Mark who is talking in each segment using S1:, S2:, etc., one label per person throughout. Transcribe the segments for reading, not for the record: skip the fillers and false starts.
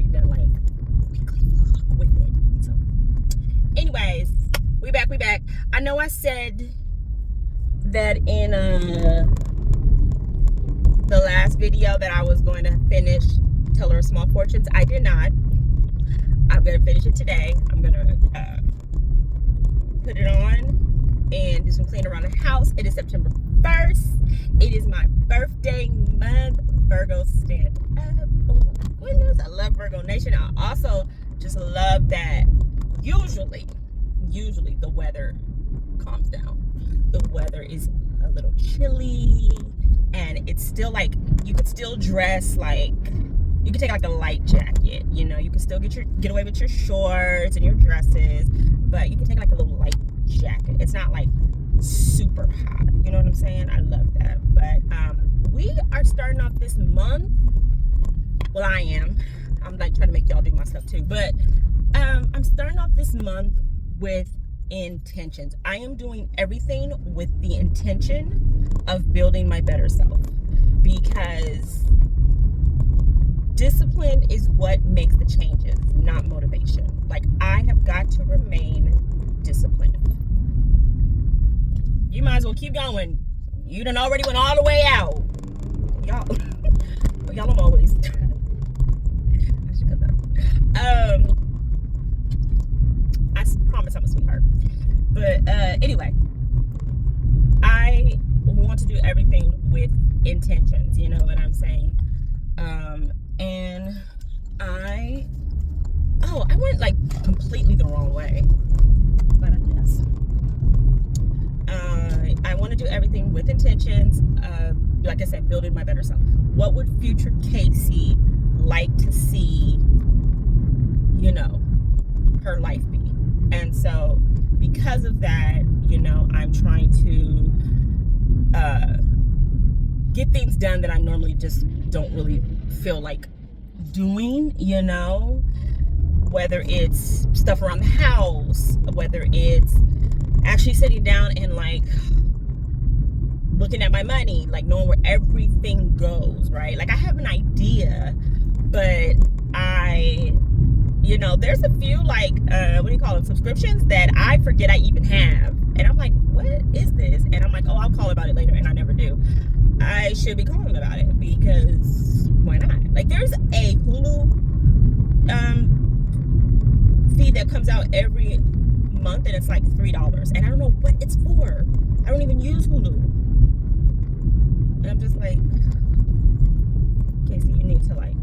S1: already been like with it. So anyways, we back. I know I said that in the last video that I was going to finish Teller of Small Fortunes. I did not. I'm gonna finish it today. I'm gonna put it on and do some cleaning around the house. It is September 1st. It is my birthday month. Virgo, stand up. Oh my goodness, I love Virgo Nation. I also just love that usually the weather calms down. The weather is a little chilly and it's still like, you could still dress like, you can take like a light jacket, you know, you can still get away with your shorts and your dresses, but you can take like a little light jacket. It's not like super hot, you know what I'm saying? I love that. But we are starting off this month. Well, I'm like trying to make y'all do my stuff too, but I'm starting off this month with intentions. I am doing everything with the intention of building my better self, because discipline is what makes the changes, not motivation. Like, I have got to remain disciplined. You might as well keep going. You done already went all the way out. Y'all, I'm always. I should cut that. I promise I'm a sweetheart. But anyway, I want to do everything with intentions. You know what I'm saying? And I went like completely the wrong way. But I guess. I want to do everything with intentions. Like I said, building my better self. What would future Casey like to see, you know, her life be? And so because of that, you know, I'm trying to get things done that I normally just don't really feel like doing, you know, whether it's stuff around the house, whether it's actually sitting down and like looking at my money, like knowing where everything goes, right? Like, I have an idea, but you know, there's a few like what do you call them, subscriptions that I forget I even have, and I'm like, what is this? And I'm like, oh, I'll call about it later, and I never do. I should be calling about it, because why not? Like, there's a Hulu feed that comes out every month, and it's like $3, and I don't know what it's for. I don't even use Hulu, and I'm just like, Casey, you need to like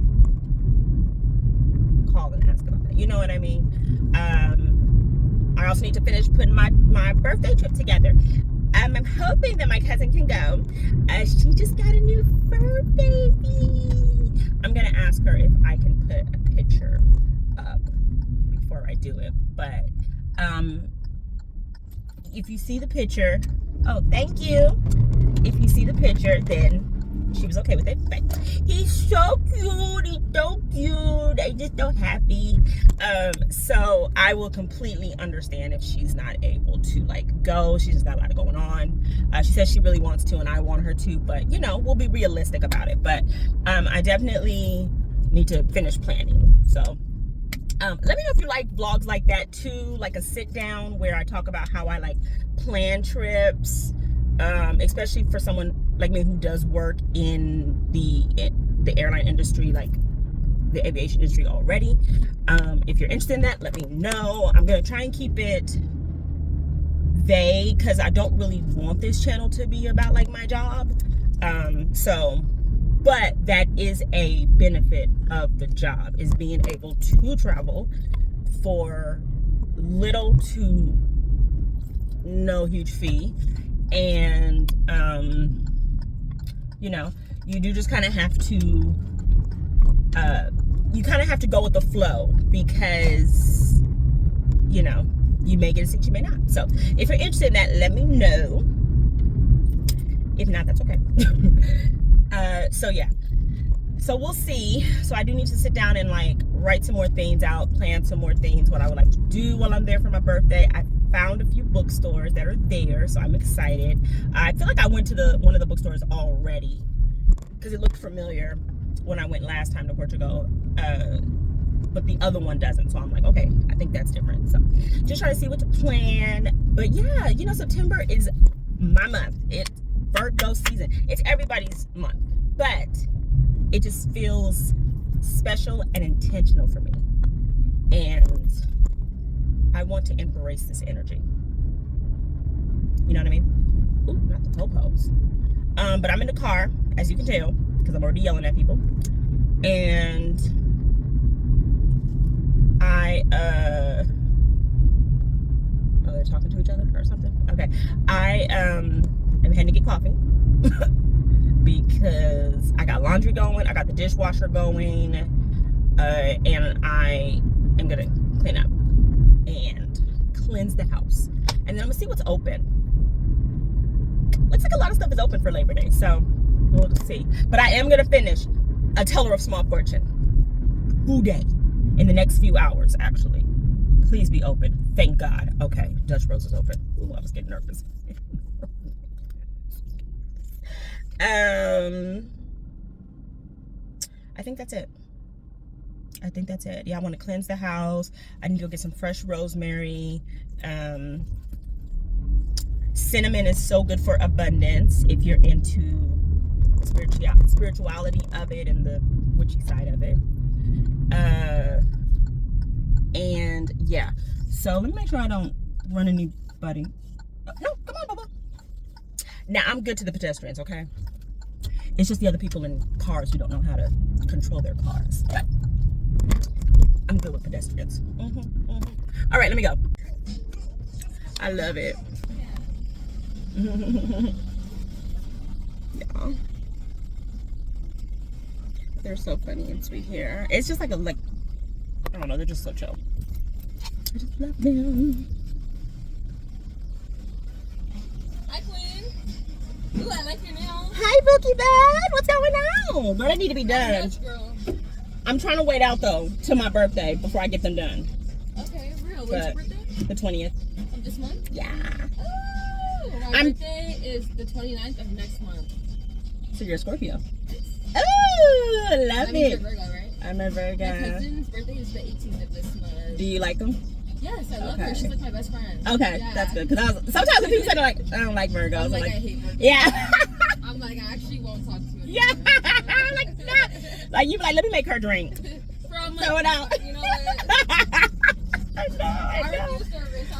S1: call and ask about that. You know what I mean? I also need to finish putting my birthday trip together. I'm hoping that my cousin can go. She just got a new fur baby. I'm gonna ask her if I can put a picture up before I do it. But if you see the picture, oh, thank you. If you see the picture, then she was okay with it. But he's so cute. He's so cute. I'm just so happy. So I will completely understand if she's not able to like go. She's just got a lot going on. She says she really wants to, and I want her to, but you know, we'll be realistic about it. But I definitely need to finish planning. So let me know if you like vlogs like that too, like a sit down where I talk about how I like plan trips, especially for someone like me who does work in the airline industry, like the aviation industry already. If you're interested in that, let me know. I'm gonna try and keep it vague, because I don't really want this channel to be about like my job. But that is a benefit of the job, is being able to travel for little to no huge fee. And you know, you do just kind of have to go with the flow, because you know, you may get a seat, you may not. So if you're interested in that, let me know. If not, that's okay. So yeah, so we'll see. So I do need to sit down and like write some more things out, plan some more things, what I would like to do while I'm there for my birthday. I found a few bookstores that are there, so I'm excited. I feel like I went to one of the bookstores already, because it looked familiar when I went last time to Portugal. but the other one doesn't. So I'm like, okay, I think that's different. So just trying to see what to plan. But yeah, you know, September is my month. It's Virgo season. It's everybody's month, but it just feels special and intentional for me. And I want to embrace this energy. You know what I mean? Ooh, not the popos. But I'm in the car, as you can tell, because I'm already yelling at people. And oh, they're talking to each other or something? Okay. I am heading to get coffee because I got laundry going, I got the dishwasher going, and I am gonna clean up and cleanse the house. And then I'm gonna see what's open. Looks like a lot of stuff is open for Labor Day, so we'll see. But I am gonna finish A Teller of Small Fortune Day in the next few hours, actually. Please be open. Thank God. Okay, Dutch Bros is open. Ooh, I was getting nervous. I think that's it. Yeah, I want to cleanse the house. I need to go get some fresh rosemary. Cinnamon is so good for abundance if you're into spirituality of it and the witchy side of it. And yeah, so let me make sure I don't run anybody. No, come on, Bubba. Now I'm good to the pedestrians, okay? It's just the other people in cars who don't know how to control their cars. But I'm good with pedestrians. All right, let me go. I love it. Yeah. They're so funny and sweet here. It's just like I don't know, they're just so chill. I just love them.
S2: Hi, Queen. Ooh, I like your nails.
S1: Hi, Bookie Bad. What's going on? But I need to be done.
S2: Much, girl.
S1: I'm trying to wait out though till my birthday before I get them done.
S2: Okay, real. When's your birthday?
S1: The 20th.
S2: Of this month?
S1: Yeah.
S2: Oh, my birthday is the 29th of next month.
S1: So you're a Scorpio. Oh, love it.
S2: You're Virgo, right?
S1: I'm a Virgo.
S2: My cousin's birthday is the 18th of this month.
S1: Do you like them?
S2: Yes, I love her. She's like my best friend.
S1: Okay, yeah. That's good. Because sometimes when people say like, I don't like Virgos.
S2: I'm like, I hate Virgos.
S1: Yeah.
S2: I'm like, I actually won't talk to you.
S1: Yeah. I'm like, nah. Like, you be like, let me make her drink.
S2: From like,
S1: throw it out.
S2: You know what?
S1: I know.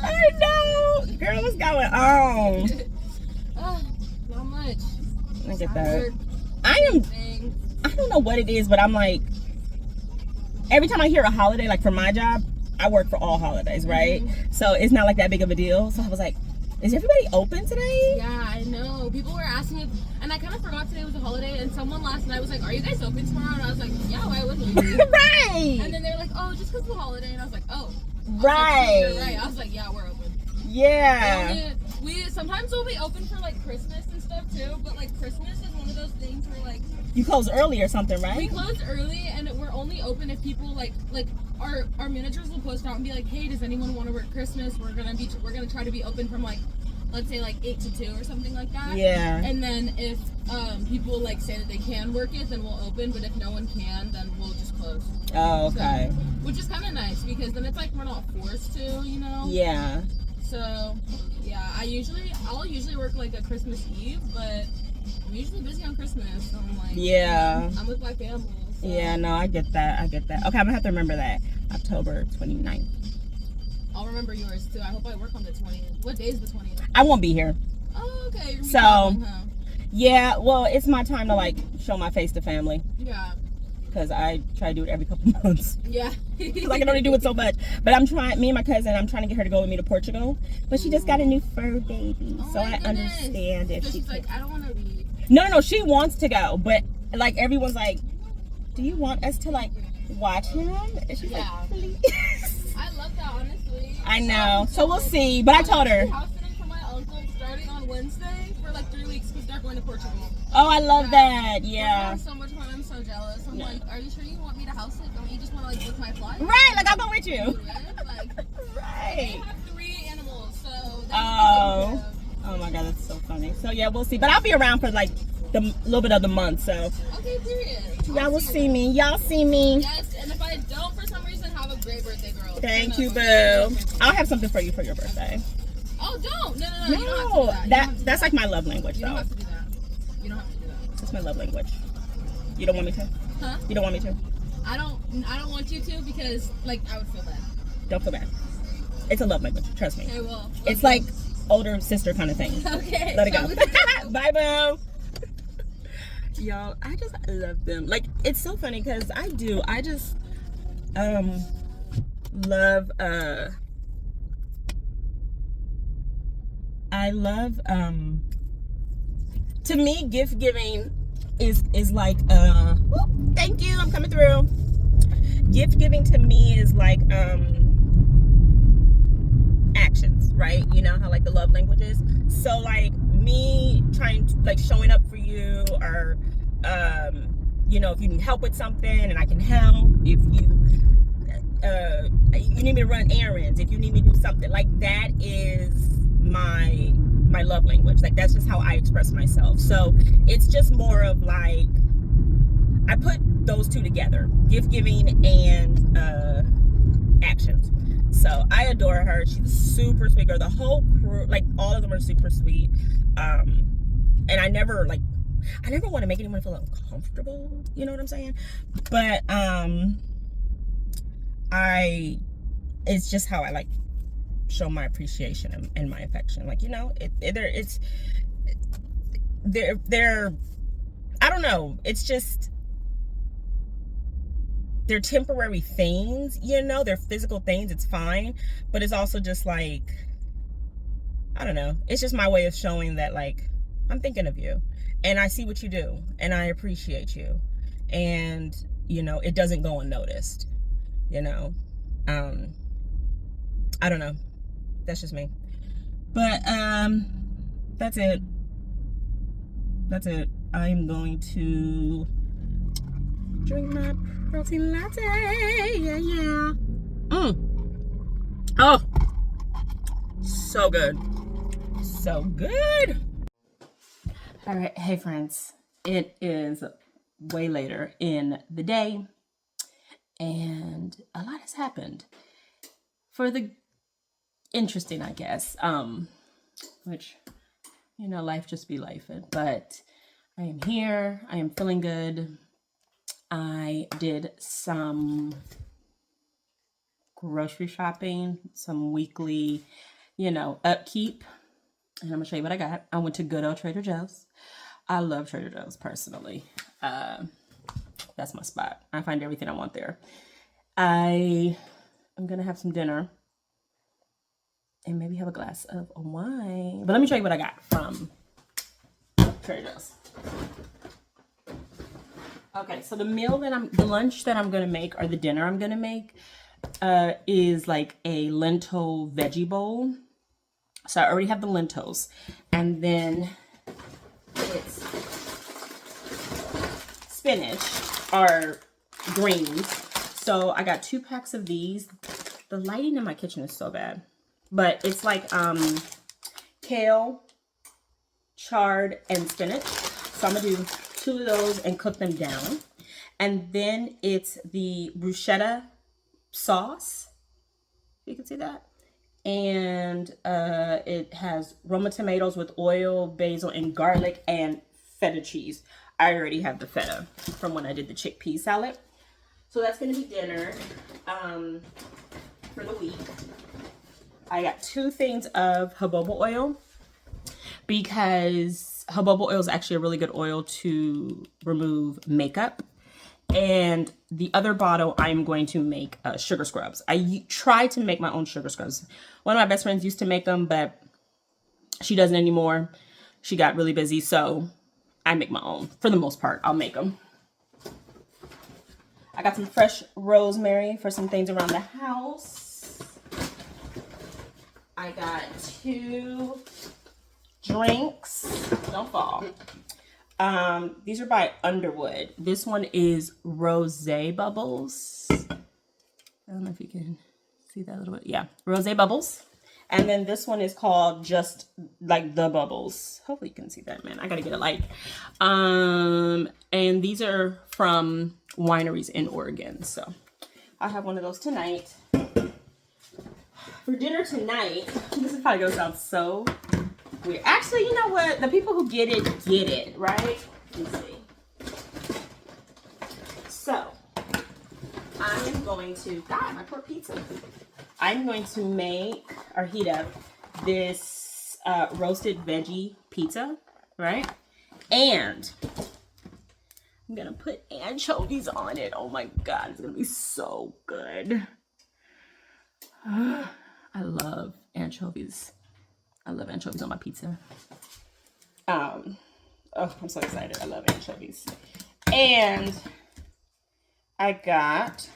S2: I
S1: know. Girl, what's going on?
S2: Oh, not much.
S1: I get that. I don't know what it is, but I'm like, every time I hear a holiday, like for my job, I work for all holidays, right? So it's not like that big of a deal. So I was like, is everybody open today?
S2: Yeah, I know. People were asking if, and I kind of forgot today was a holiday, and someone last night was like, are you guys open tomorrow? And I was like, yeah, why wouldn't we?
S1: Right.
S2: And then they were like, oh, just because of the holiday. And I was like, oh.
S1: Right.
S2: Like, you're right. I was like, yeah, we're open.
S1: Yeah.
S2: We sometimes we'll be open for like Christmas and stuff too, but like Christmas is one of those things where like
S1: you close early or something, right?
S2: We close early, and we're only open if people like our managers will post out and be like, hey, does anyone want to work Christmas? We're gonna try to be open from like, let's say like 8 to 2 or something like that.
S1: Yeah.
S2: And then if people like say that they can work it, then we'll open. But if no one can, then we'll just close.
S1: Oh, okay.
S2: So, which is kind of nice because then it's like we're not forced to, you know.
S1: Yeah.
S2: So yeah, I'll usually work like a Christmas Eve, but I'm usually busy on Christmas. So I'm like,
S1: yeah.
S2: I'm with my family. So.
S1: Yeah, no, I get that. Okay, I'm gonna have to remember that. October 29th.
S2: I'll remember yours too. I hope I work on the 20th. What day is the 20th?
S1: I won't be here.
S2: Oh, okay.
S1: So,
S2: traveling, huh?
S1: Yeah, well, it's my time to like show my face to family.
S2: Yeah.
S1: Because I try to do it every couple months.
S2: Yeah.
S1: Because I can only do it so much. But I'm trying to get her to go with me to Portugal. But she just got a new fur baby.
S2: Oh,
S1: so I understand if
S2: she's like, I don't want to leave.
S1: No, she wants to go. But like everyone's like, do you want us to like watch him? And she's like, please.
S2: I love that, honestly.
S1: I know. So we'll see. But I told her.
S2: House sitting for my uncle starting on Wednesday for like 3 weeks because they're going to Portugal.
S1: Oh, I love that. Yeah.
S2: So much fun. I'm so jealous. I'm like, are you sure you want me to house it? Don't you just want to like book my flight?
S1: Right. Like I'll go with you.
S2: Like,
S1: right.
S2: They have 3 animals, so.
S1: Oh my God, that's so funny. So yeah, we'll see. But I'll be around for like the little bit of the month. So
S2: Okay, period.
S1: y'all will see me. Y'all see me.
S2: Yes, and if I don't for some reason, have a great birthday, girl.
S1: Thank you, boo. I'll have something for you for your birthday.
S2: Oh, don't. No. You don't have to do that.
S1: That's like my love language,
S2: You
S1: though.
S2: don't have to do that. You don't have to do that.
S1: That's my love language. You don't want me to?
S2: Huh?
S1: You don't want me to?
S2: I don't want you to because like I would feel bad.
S1: Don't feel bad. It's a love language. Trust me.
S2: Okay, well.
S1: It's like older sister kind of thing.
S2: Okay.
S1: Let it go. Bye, boo. Y'all, I just love them. Like, it's so funny because I just love to me, gift giving is like thank you, I'm coming through. Gift giving to me is like actions, right? You know how like the love languages. So like me trying to like showing up for you, or you know, if you need help with something and I can help, if you need me to run errands, if you need me to do something, like that is my love language. Like that's just how I express myself. So it's just more of like I put those two together, gift giving and actions. So I adore her. She's a super sweet girl. The whole crew, like all of them are super sweet. And I never want to make anyone feel uncomfortable, you know what I'm saying? But it's just how I like show my appreciation and my affection. Like, you know, they're I don't know, it's just they're temporary things, you know, they're physical things, it's fine, but it's also just like, I don't know, it's just my way of showing that like I'm thinking of you and I see what you do and I appreciate you, and you know, it doesn't go unnoticed, you know. I don't know, that's just me, but that's it. I'm going to drink my protein latte. Yeah. Oh, so good. All right, hey friends, it is way later in the day and a lot has happened for the interesting, I guess, which, you know, life just be life. But I am here, I am feeling good. I did some grocery shopping, some weekly, you know, upkeep, and I'm gonna show you what I got. I went to good old Trader Joe's. I love Trader Joe's personally. That's my spot. I find everything I want there. I am gonna have some dinner and maybe have a glass of wine. But let me show you what I got from Trader Joe's. Okay, so the lunch that I'm gonna make, or the dinner I'm gonna make, is like a lentil veggie bowl. So I already have the lentils, and then it's spinach or greens. So I got 2 packs of these. The lighting in my kitchen is so bad, but it's like kale, chard, and spinach. So I'm gonna do 2 of those and cook them down. And then it's the bruschetta sauce. You can see that. And it has Roma tomatoes with oil, basil, and garlic, and feta cheese. I already have the feta from when I did the chickpea salad. So that's gonna be dinner for the week. I got 2 things of jojoba oil because jojoba oil is actually a really good oil to remove makeup. And the other bottle, I'm going to make sugar scrubs. I try to make my own sugar scrubs. One of my best friends used to make them, but she doesn't anymore. She got really busy, so I make my own. For the most part, I'll make them. I got some fresh rosemary for some things around the house. I got 2 drinks. Don't fall. These are by Underwood. This one is Rosé Bubbles. I don't know if you can see that a little bit. Yeah, Rosé Bubbles. And then this one is called Just Like the Bubbles. Hopefully you can see that, man. I gotta get a light. And these are from wineries in Oregon. So I'll have one of those tonight. For dinner tonight, this is probably gonna sound so weird. Actually, you know what? The people who get it, right? Let me see. So I am going to, God, my poor pizza. I'm going to make or heat up this roasted veggie pizza, right? And I'm gonna put anchovies on it. Oh my God, it's gonna be so good. I love anchovies. I love anchovies on my pizza. Oh, I'm so excited. I love anchovies. And I got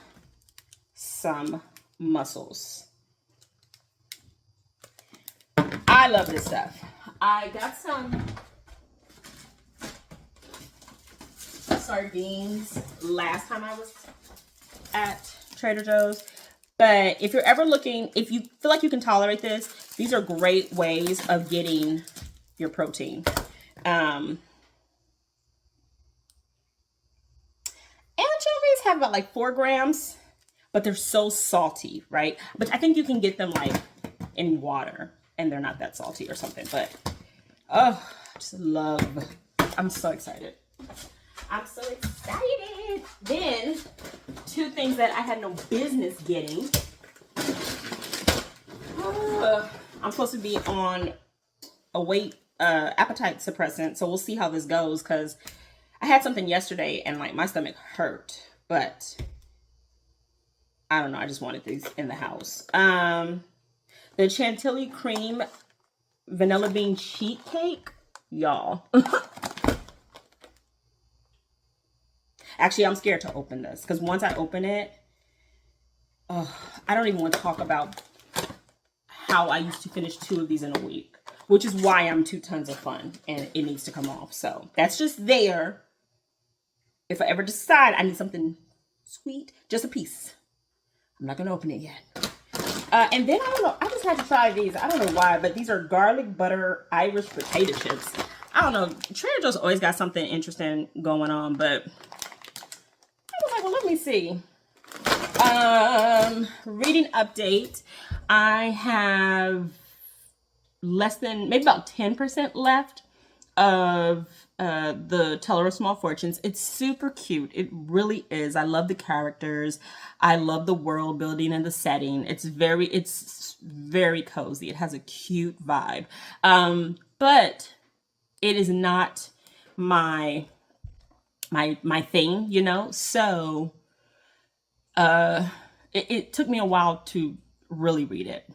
S1: some mussels. I love this stuff. I got some sardines last time I was at Trader Joe's. But if you're ever looking, if you feel like you can tolerate this, these are great ways of getting your protein. Anchovies have about like 4 grams, but they're so salty, right? But I think you can get them like in water and they're not that salty or something. But oh, I just love, I'm so excited. I'm so excited. Then 2 things that I had no business getting. I'm supposed to be on a weight appetite suppressant, so we'll see how this goes, because I had something yesterday and like my stomach hurt, but I don't know, I just wanted these in the house. The chantilly cream vanilla bean sheet cake, y'all. Actually, I'm scared to open this, because once I open it, I don't even want to talk about how I used to finish 2 of these in a week, which is why I'm 2 tons of fun and it needs to come off. So that's just there. If I ever decide I need something sweet, just a piece. I'm not going to open it yet. And then, I don't know, I just had to try these. I don't know why, but these are garlic butter Irish potato chips. I don't know. Trader Joe's always got something interesting going on, but I was like, well, let me see. Reading update. I have less than, maybe about 10% left of the Teller of Small Fortunes. It's super cute. It really is. I love the characters. I love the world building and the setting. It's very cozy. It has a cute vibe. But it is not my thing, you know? So it took me a while to really read it.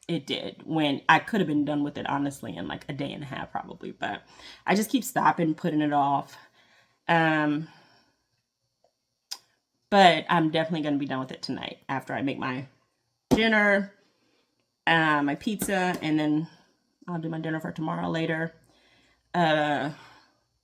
S1: It did, when I could have been done with it, honestly, in like a day and a half probably, but I just keep stopping, putting it off. But I'm definitely going to be done with it tonight after I make my dinner, my pizza, and then I'll do my dinner for tomorrow later. Oh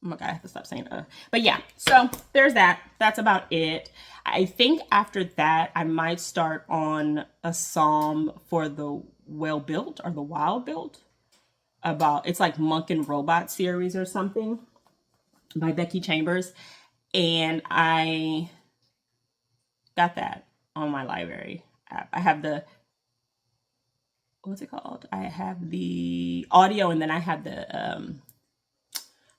S1: my God, I have to stop saying but yeah, so there's that. That's about it. I think after that, I might start on a psalm for the Well-Built or the Wild Built. It's like Monk and Robot series or something by Becky Chambers. And I got that on my library app. I have the, what's it called? I have the audio, and then I have the,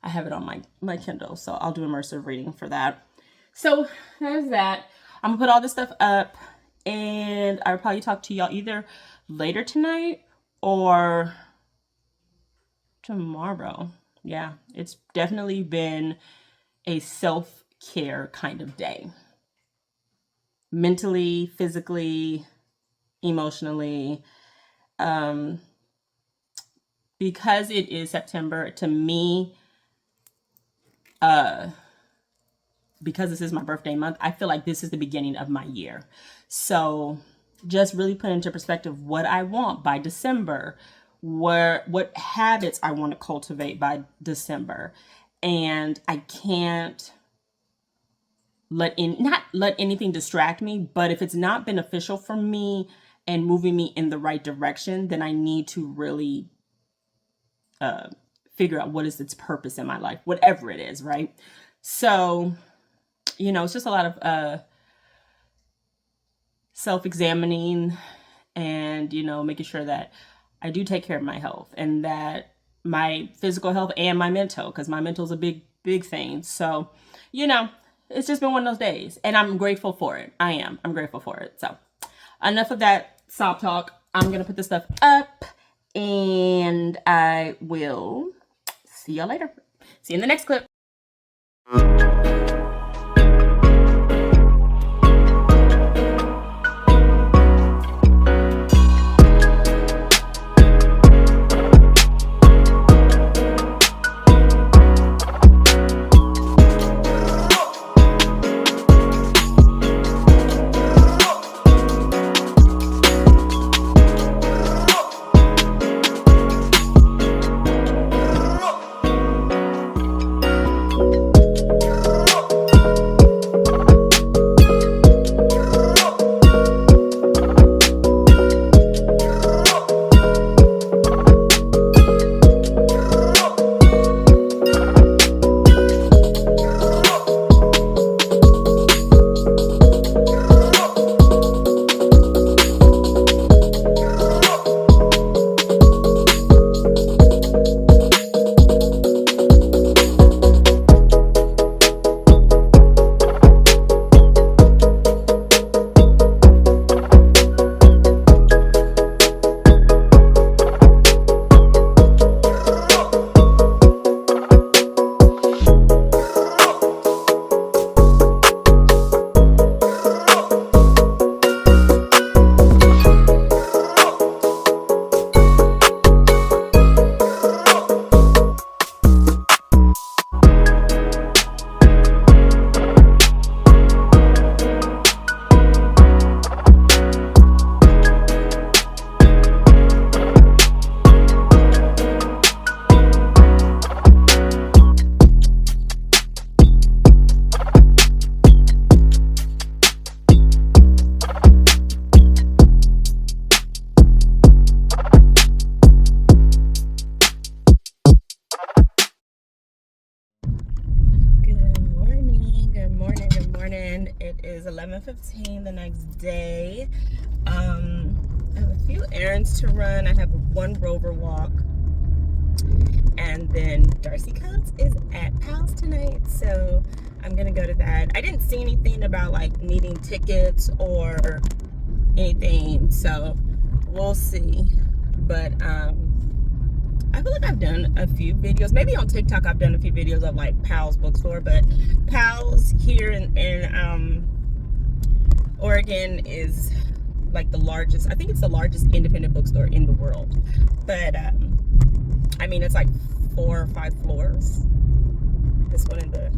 S1: I have it on my Kindle, so I'll do immersive reading for that. So there's that. I'm gonna put all this stuff up, and I'll probably talk to y'all either later tonight or tomorrow. Yeah, it's definitely been a self-care kind of day. Mentally, physically, emotionally. Because it is September, to me, because this is my birthday month, I feel like this is the beginning of my year. So just really put into perspective what I want by December, what habits I want to cultivate by December. And I can't not let anything distract me, but if it's not beneficial for me and moving me in the right direction, then I need to really figure out what is its purpose in my life, whatever it is, right? So, it's just a lot of self-examining and, making sure that I do take care of my health, and that my physical health and my mental, because my mental is a big thing. So, it's just been one of those days, and I'm grateful for it. I'm grateful for it. So enough of that sob talk. I'm going to put this stuff up, and I will see y'all later. See you in the next clip. It is 11:15 the next day. I have a few errands to run. I have one Rover walk, and then Darcy Coates is at Pals tonight, so I'm gonna go to that. I didn't see anything about like needing tickets or anything, so we'll see. But I feel like I've done a few videos, maybe on TikTok I've done a few videos of like Pals bookstore, but Pals here in Oregon is like the largest, I think it's the largest independent bookstore in the world. But I mean, it's like 4 or 5 floors. This one in the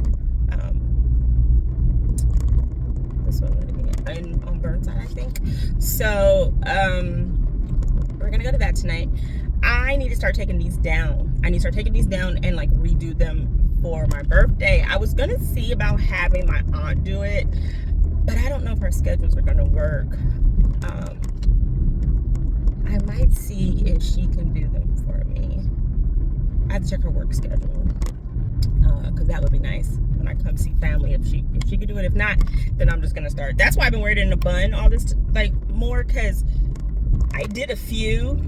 S1: this one on Burnside, I think. So we're gonna go to that tonight. I need to start taking these down. I need to start taking these down and like redo them for my birthday. I was gonna see about having my aunt do it, but I don't know if our schedules are gonna work. I might see if she can do them for me. I have to check her work schedule, because that would be nice when I come see family. If she could do it. If not, then I'm just gonna start. That's why I've been wearing it in a bun all this like more, because I did a few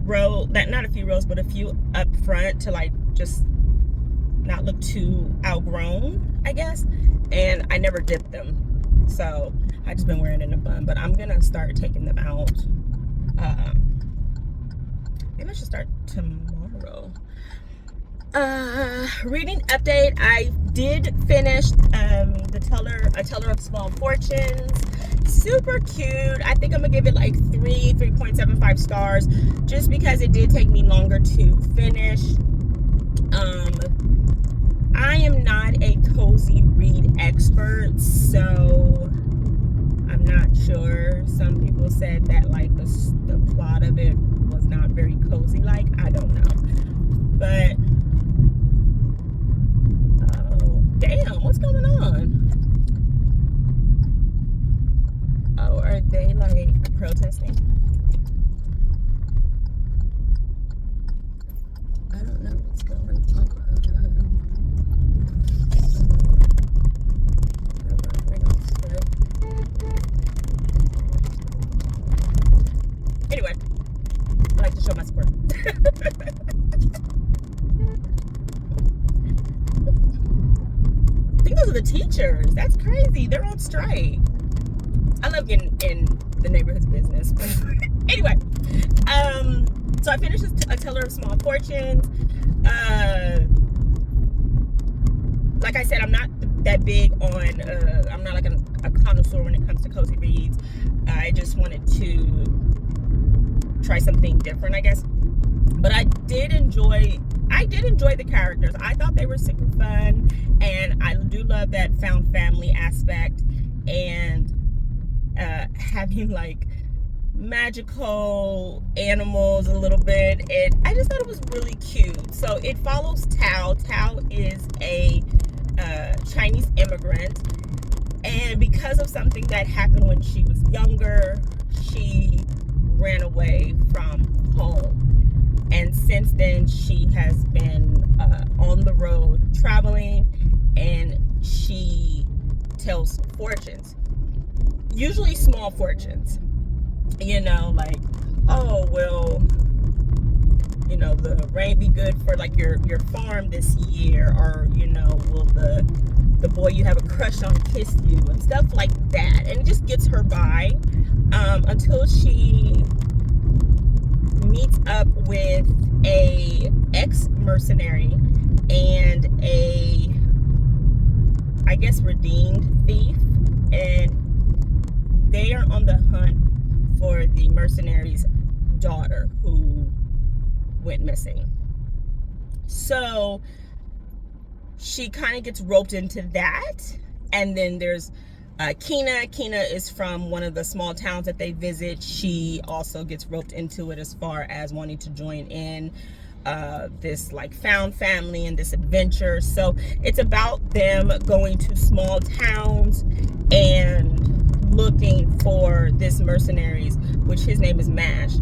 S1: rows, not a few rows, but a few up front to like just not look too outgrown, I guess. And I never dipped them, so I just been wearing it in a bun. But I'm gonna start taking them out. Maybe I should start tomorrow. Reading update. I did finish A Teller of Small Fortunes. Super cute. I think I'm gonna give it like 3.75 stars, just because it did take me longer to finish. I am not a cozy read expert, so I'm not sure. Some people said that like the plot of it was not very cozy like. I don't know, but damn, what's going on? Oh, are Are they like protesting? I don't know what's going on. Anyway, I like to show my support. I think those are the teachers. That's crazy. They're on strike. I love getting in the neighborhood's business. Anyway, so I finished A Teller of Small Fortunes. Like I said, I'm not that big on, I'm not like a connoisseur when it comes to cozy reads. I just wanted to try something different, I guess. But I did enjoy the characters. I thought they were super fun, and I do love that found family aspect, and having like magical animals a little bit. I just thought it was really cute. So it follows Tao. Tao is a Chinese immigrant, and because of something that happened when she was younger, she ran away from home, and since then she has been on the road traveling, and she tells fortunes, usually small fortunes, like, oh well, the rain be good for like your farm this year, or will the boy you have a crush on kiss you, and stuff like that. And it just gets her by until she meets up with a ex-mercenary and a, I guess, redeemed thief, and they are on the hunt for the mercenary's daughter who went missing. So she kind of gets roped into that. And then there's Kina. Kina is from one of the small towns that they visit. She also gets roped into it as far as wanting to join in this like found family and this adventure. So it's about them going to small towns and looking for this mercenaries, which his name is Mash.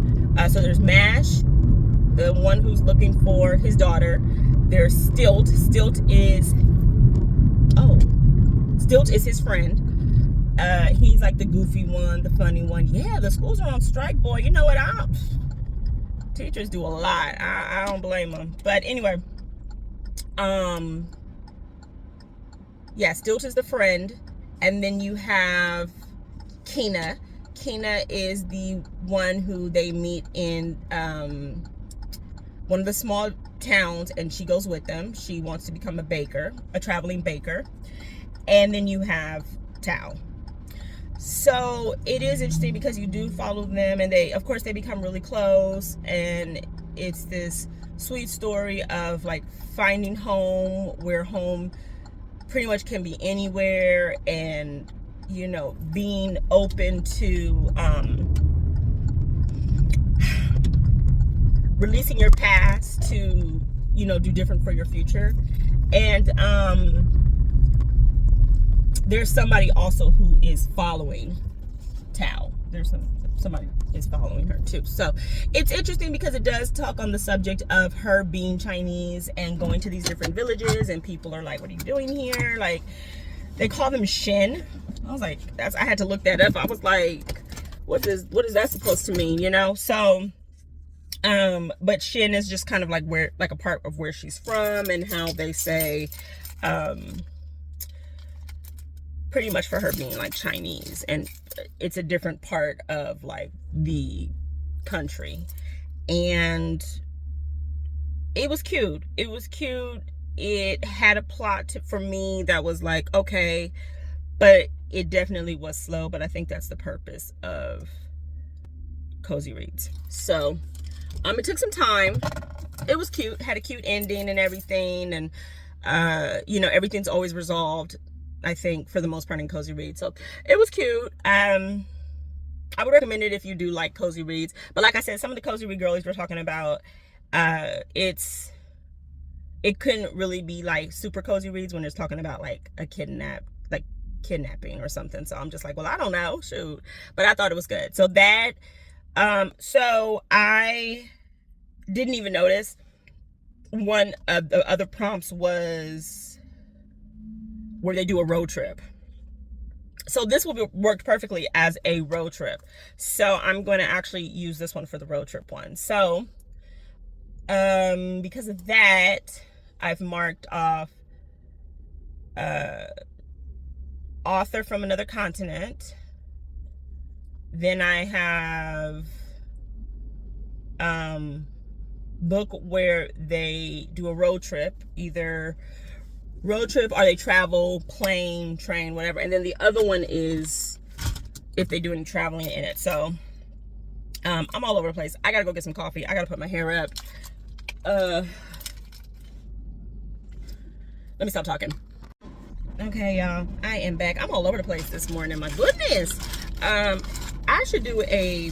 S1: So there's Mash, the one who's looking for his daughter. There's Stilt. Stilt is his friend. He's like the goofy one, the funny one. Yeah, the schools are on strike, boy. You know what? Teachers do a lot. I don't blame them. But anyway, yeah, Stilt is the friend, and then you have Kina. Kina is the one who they meet in one of the small towns, and she goes with them. She wants to become a baker, a traveling baker. And then you have Tao. So it is interesting because you do follow them, and they become really close, and it's this sweet story of like finding home, where home pretty much can be anywhere, and being open to releasing your past to do different for your future. And there's somebody also who is following Tao. There's somebody is following her too. So it's interesting because it does talk on the subject of her being Chinese and going to these different villages, and people are like, what are you doing here? Like, they call them Shin. I was like, I had to look that up. I was like, what is that supposed to mean? So but Shin is just kind of like a part of where she's from, and how they say pretty much for her being like Chinese, and it's a different part of like the country. And it was cute. It had a plot for me that was like, okay, but it definitely was slow. But I think that's the purpose of cozy reads. So it took some time. It was cute, had a cute ending and everything, and everything's always resolved, I think, for the most part in cozy reads. So it was cute. I would recommend it if you do like cozy reads. But like I said, some of the cozy read girlies we're talking about, it couldn't really be like super cozy reads when it's talking about like a kidnap, like kidnapping or something. So I'm just like, well, I don't know, shoot. But I thought it was good. So that, so I didn't even notice one of the other prompts was where they do a road trip. So this will be worked perfectly as a road trip. So I'm going to actually use this one for the road trip one. So because of that, I've marked off author from another continent. Then I have book where they do a road trip, either road trip or they travel, plane, train, whatever. And then the other one is if they do any traveling in it. So I'm all over the place. I gotta go get some coffee. I gotta put my hair up. Let me stop talking. Okay, y'all, I am back. I'm all over the place this morning. My goodness. I should do a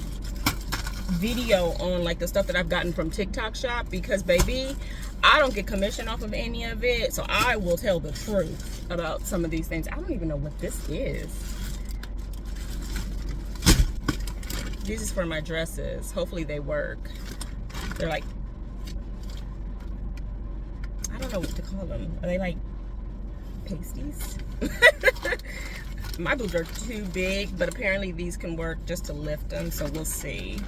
S1: video on like the stuff that I've gotten from TikTok shop, because baby, I don't get commission off of any of it. So I will tell the truth about some of these things. I don't even know what this is. This is for my dresses. Hopefully they work. They're like, I don't know what to call them. Are they like pasties? My boobs are too big, but apparently these can work just to lift them, so we'll see.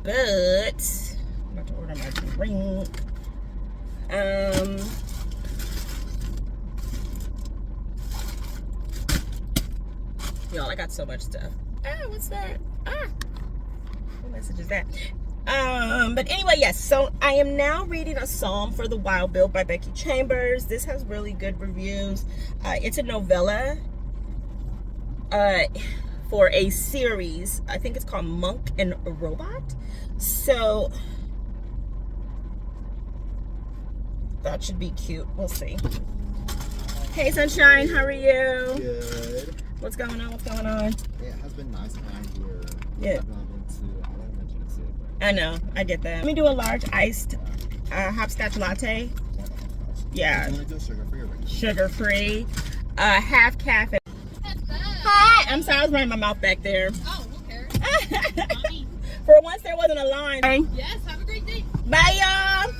S1: But I'm about to order my drink. Y'all, I got so much stuff. What's that? What message is that? But anyway, yes, so I am now reading A Psalm for the Wild Bill by Becky Chambers. This has really good reviews. It's a novella for a series. I think it's called Monk and Robot. So that should be cute. We'll see. Hey, Sunshine, how are you?
S3: Good.
S1: What's going on? What's going on?
S3: It has been nice time here.
S1: Yeah.
S3: I've not been to, I won't mention it soon, but
S1: I know, I get that. Let me do a large iced hopscotch latte. Yeah.
S3: you want to do sugar-free or regular?
S1: Sugar-free, half caffeine. Hi, I'm sorry, I was running my mouth back there.
S2: Oh, who cares? Mommy.
S1: For once, there wasn't a line.
S2: Yes, have a great day.
S1: Bye, y'all.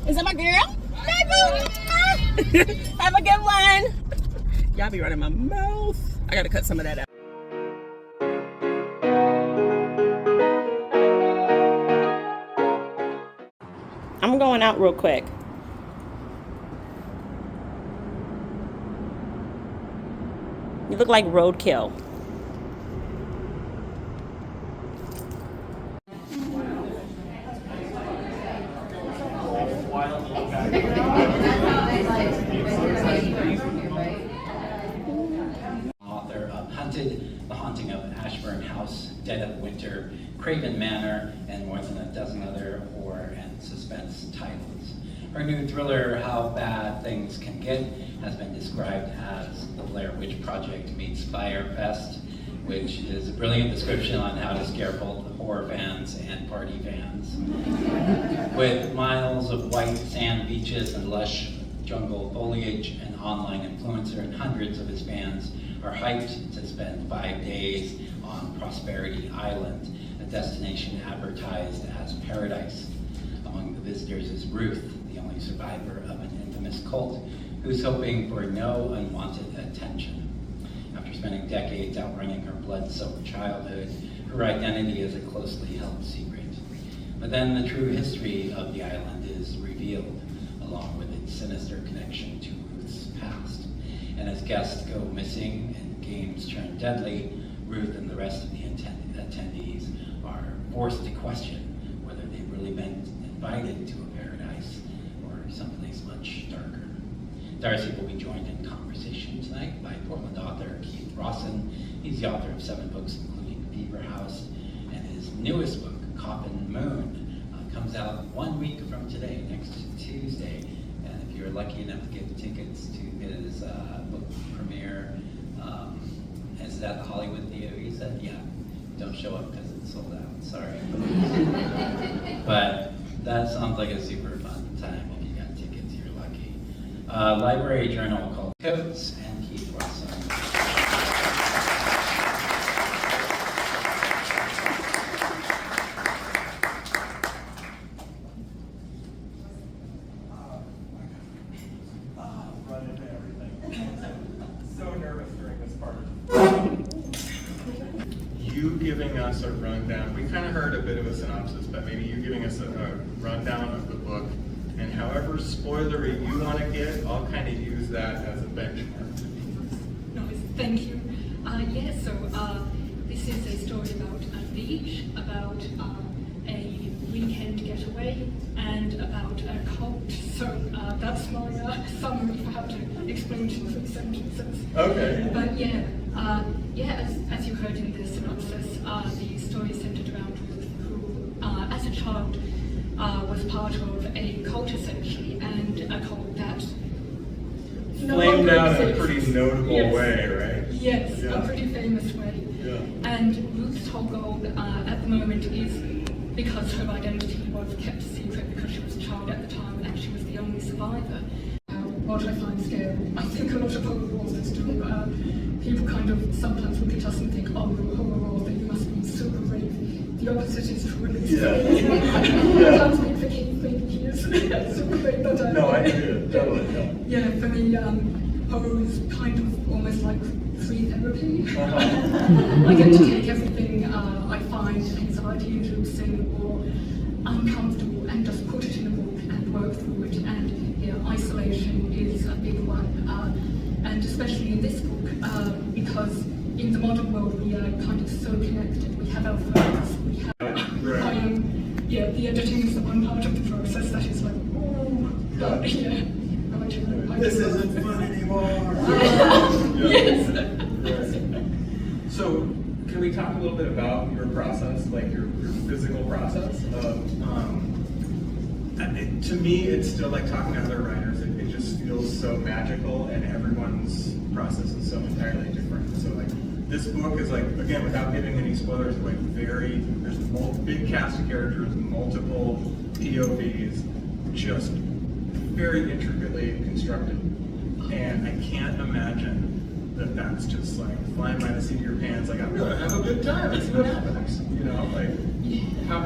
S1: Is that my girl? Bye, boo. Have a good one. Y'all be running my mouth. I gotta cut some of that out. I'm going out real quick. You look like roadkill.
S4: Author of Hunted, The Haunting of Ashburn House, Dead of Winter, Craven Manor, and more than a dozen other horror and suspense titles. Her new thriller, How Bad Things Can Get, has been described as the Blair Witch Project meets Firefest, which is a brilliant description on how to scare both horror fans and party fans. With miles of white sand beaches and lush jungle foliage, an online influencer and hundreds of his fans are hyped to spend 5 days on Prosperity Island, a destination advertised as paradise. Among the visitors is Ruth, the only survivor of an infamous cult, who's hoping for no unwanted attention. After spending decades outrunning her blood-soaked childhood, her identity is a closely held secret. But then the true history of the island is revealed, along with its sinister connection to Ruth's past. And as guests go missing and games turn deadly, Ruth and the rest of the attendees are forced to question whether they've really been invited to a paradise or someplace much darker. Darcy will be joined in conversation tonight by Portland author Keith Rawson. He's the author of 7 books, including Beaver House, and his newest book, Coffin Moon, comes out 1 week from today, next Tuesday. And if you're lucky enough to get tickets to his book premiere, is that the Hollywood Theater, you said? Yeah. Don't show up because it's sold out, sorry. But that sounds like a super fun time if you got tickets, you're lucky. library journal called Coates, and Keith Wilson.
S5: You giving us a rundown, we kind of heard a bit of a synopsis, but maybe you giving us a rundown of the book, and however spoilery you want to get, I'll kind of use that as a benchmark.
S6: Nice, thank you. This is a story about a beach, about a weekend getaway, and about a cult. So that's my summary for how to explain it in 3 sentences.
S5: Okay.
S6: But as you heard in the synopsis, the story is centered around Ruth, who, as a child, was part of a cult essentially, and a cult that
S5: Flamed out in a pretty notable way, right?
S6: Yes,
S5: Yeah.
S6: a pretty famous way.
S5: Yeah.
S6: And Ruth's whole goal at the moment is, because her identity was kept secret because she was a child at the time and she was the only survivor. What I find scary, I think a lot of horror authors do, people kind of sometimes look at us and think, oh, you're a horror author, you must be super brave. The opposite is true.
S5: Yeah.
S6: I can't speak for Keith, maybe he is super brave, but
S5: No, I do, totally.
S6: yeah, for me, horror is kind of almost like free therapy. I get to take everything I find anxiety-inducing or uncomfortable and just put it in a book and work through it. And isolation is a big one, and especially in this book, because in the modern world we are kind of so connected. We have our phones, we have. The editing is the one part of the process that is like,
S5: This isn't fun anymore.
S6: Yes.
S5: So, can we talk a little bit about your process, like your physical process of, to me, it's still like talking to other writers. It just feels so magical, and everyone's process is so entirely different. So, like, this book is like, again, without giving any spoilers, like there's big cast of characters, multiple POVs, just very intricately constructed. And I can't imagine that that's just like flying by the seat of your pants, like, I'm gonna have a good time, let's see what happens. You know, like, how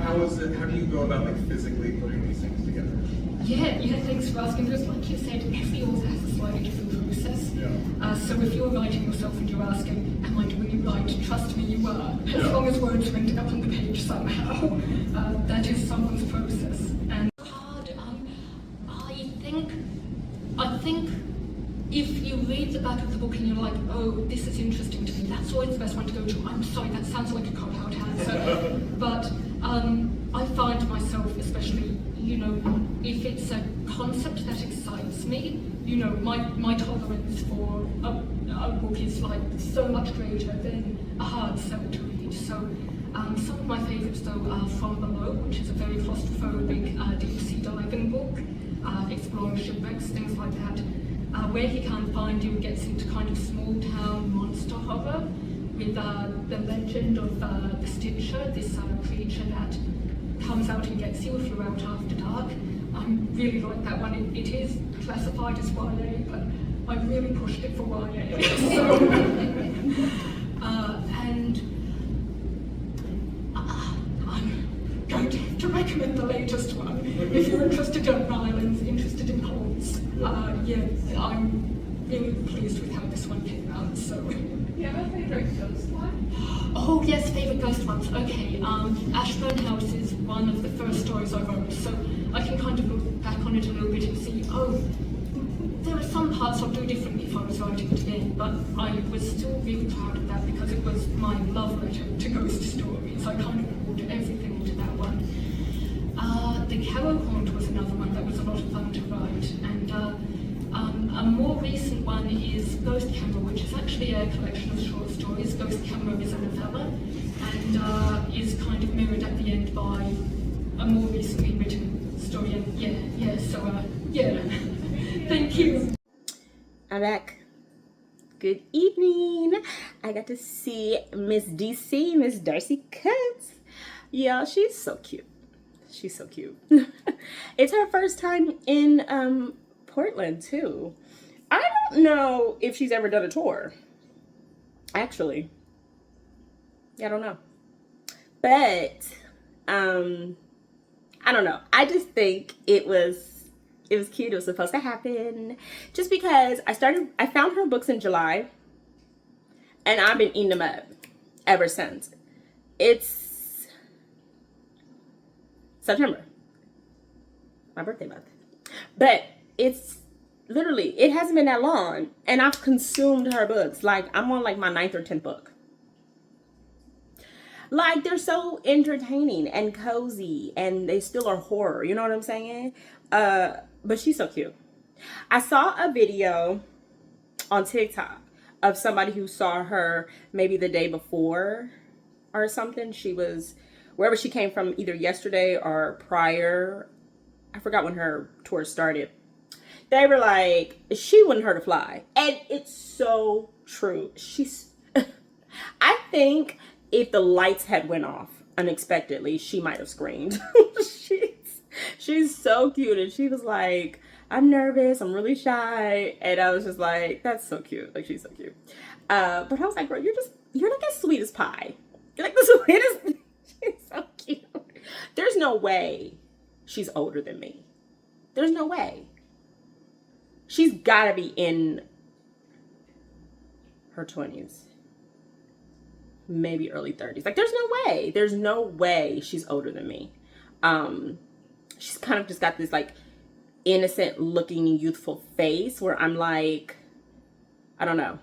S5: do you go about like physically putting these things together?
S6: Yeah, thanks for asking. Just like you said, every author has a slightly different process.
S5: Yeah.
S6: So if you're writing yourself and you're asking, am I doing it right? Trust me, you are. As long as words are ending up on the page somehow. That is someone's process. And hard, I think if you read the back of the book and you're like, oh, this is interesting to me, that's always the best one to go to. I'm sorry, that sounds like a cop-out answer. But I find myself, especially, if it's a concept that excites me, my tolerance for a book is like so much greater than a hard sell to read. So some of my favourites though are From Below, which is a very claustrophobic deep sea diving book, exploring shipwrecks, things like that. Where He Can't Find You gets into kind of small town monster horror with the legend of the Stitcher, this creature that comes out and gets you if you're out after dark. I really like that one. It is classified as YA, but I really pushed it for YA. So, and I'm going to have to recommend the latest one. If you're interested in islands, interested in cults, I'm really pleased with how this one came out. So.
S2: Do you have a favorite ghost one?
S6: Oh yes, favourite ghost ones. Okay, Ashburn House is one of the first stories I wrote, so I can kind of look back on it a little bit and see, there are some parts I'll do differently if I was writing it again, but I was still really proud of that because it was my love letter to ghost stories. I kind of poured everything into that one. The Carrow Haunt was another one that was a lot of fun to write, and a more recent one is Ghost Camera, which is actually a collection of short stories. Ghost Camera is a novella and is kind of mirrored at the end by a more recently written story. And thank you.
S1: I'm back. Good evening. I got to see Miss DC, Miss Darcy Coates. Yeah, she's so cute. She's so cute. It's her first time in Portland too. I don't know if she's ever done a tour. Actually. Yeah, I don't know. But I don't know. I just think it was cute. It was supposed to happen. Just because I found her books in July, and I've been eating them up ever since. It's September. My birthday month. But it's literally, it hasn't been that long, and I've consumed her books. Like, I'm on like my 9th or 10th book. Like, they're so entertaining and cozy, and they still are horror. You know what I'm saying? But she's so cute. I saw a video on TikTok of somebody who saw her maybe the day before or something. She was wherever she came from, either yesterday or prior. I forgot when her tour started. They were like, she wouldn't hurt a fly. And it's so true. I think if the lights had went off unexpectedly, she might have screamed. She's so cute. And she was like, I'm nervous, I'm really shy. And I was just like, that's so cute. Like, she's so cute. But I was like, girl, you're like as sweet as pie. You're like the sweetest. She's so cute. There's no way she's older than me. There's no way. She's gotta be in her 20s. Maybe early 30s. Like, there's no way. There's no way she's older than me. She's kind of just got this like innocent looking youthful face where I'm like, I don't know.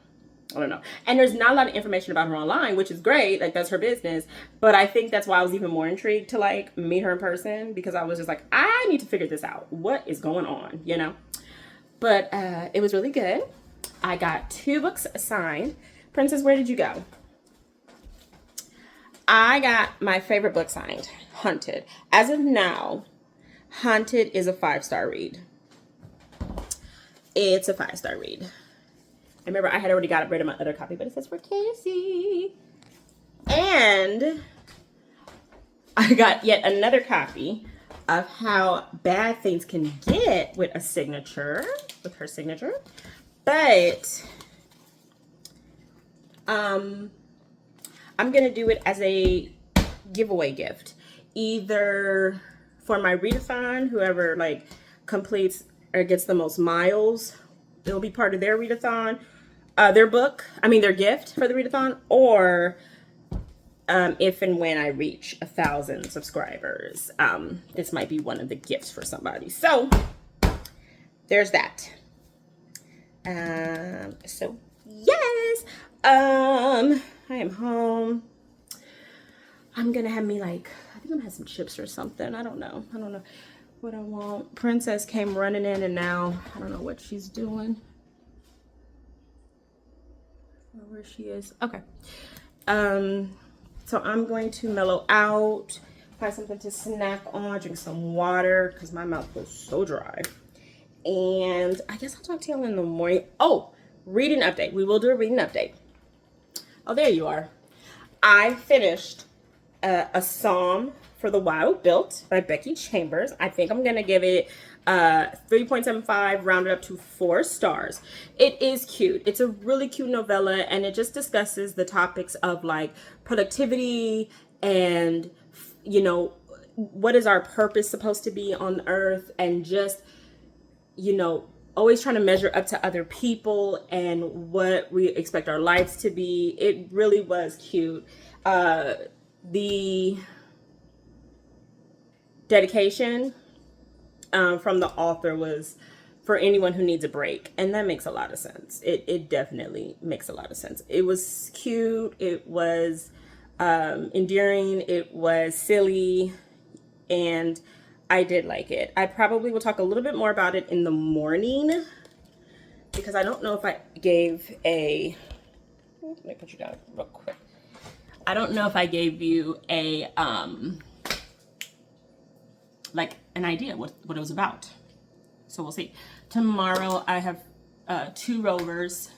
S1: And there's not a lot of information about her online, which is great. Like, that's her business. But I think that's why I was even more intrigued to like meet her in person, because I was just like, I need to figure this out. What is going on, you know? But it was really good. I got 2 books signed. Princess, where did you go? I got my favorite book signed, Hunted. As of now, Hunted is a 5-star read. It's a 5-star read. I remember I had already got rid of my other copy, but it says for Casey. And I got yet another copy of How Bad Things Can Get with a signature, with her signature. But I'm gonna do it as a giveaway gift, either for my readathon, whoever like completes or gets the most miles, it'll be part of their readathon, their gift for the readathon, or if and when I reach 1,000 subscribers, this might be one of the gifts for somebody. So there's that. So yes, I am home. I'm gonna have me like, I think I'm gonna have some chips or something. I don't know what I want. Princess came running in, and now I don't know what she's doing. Or where she is. Okay. So I'm going to mellow out, find something to snack on, drink some water because my mouth feels so dry. And I guess I'll talk to y'all in the morning. Oh, reading update. We will do a reading update. Oh, there you are. I finished A Psalm for the Wild Built by Becky Chambers. I think I'm going to give it 3.75, rounded up to 4 stars. It is cute. It's a really cute novella, and it just discusses the topics of like productivity and, you know, what is our purpose supposed to be on earth, and just, you know, always trying to measure up to other people and what we expect our lives to be. It really was cute. The dedication from the author was for anyone who needs a break, and that makes a lot of sense. It definitely makes a lot of sense. It was cute. It was endearing. It was silly, and I did like it. I probably will talk a little bit more about it in the morning, because I don't know if I gave a, let me put you down real quick. I don't know if I gave you a, like an idea what it was about. So we'll see. Tomorrow I have 2 rovers,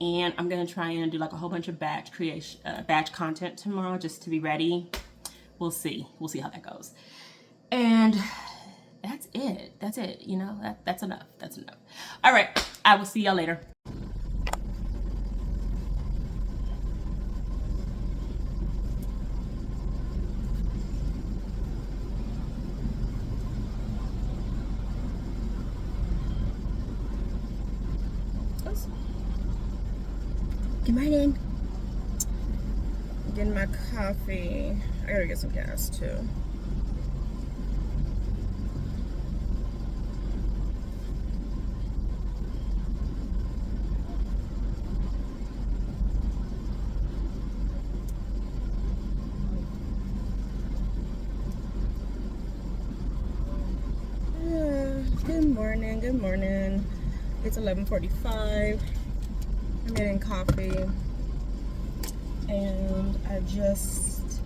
S1: and I'm gonna try and do like a whole bunch of batch content tomorrow just to be ready. We'll see how that goes. And that's it. That's it. You know, that's enough. That's enough. All right. I will see y'all later. Good morning. Getting my coffee. I gotta get some gas too. Good morning. Good morning. It's 11:45. I'm getting coffee, and I just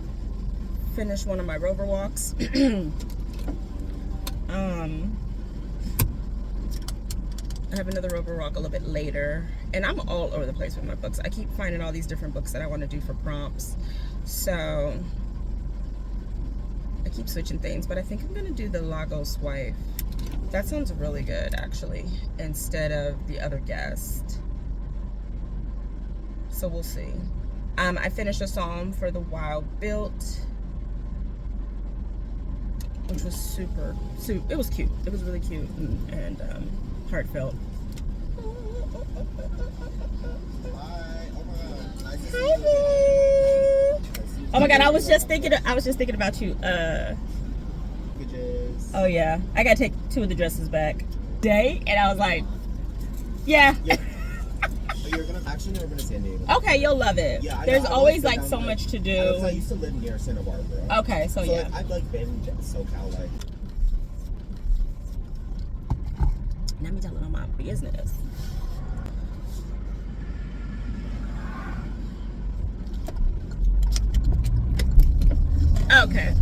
S1: finished one of my rover walks. I have another rover walk a little bit later, and I'm all over the place with my books. I keep finding all these different books that I want to do for prompts, so I keep switching things, but I think I'm gonna do the Lagos Wife. That sounds really good, actually, instead of the other guest. So we'll see. I finished a psalm for the Wild Built, which was it was cute. It was really cute and heartfelt. Hi, babe. Oh my God, I was just thinking about you. Oh yeah, I gotta take 2 of the dresses back. And I was like, yeah.
S3: You're gonna actually never been to San Diego.
S1: Okay, you'll love it.
S3: Yeah,
S1: there's always like so much to do.
S3: I used to live near Santa Barbara.
S1: Okay, so yeah.
S3: Like, I've like been SoCal like.
S1: Let me tell them my business. Okay.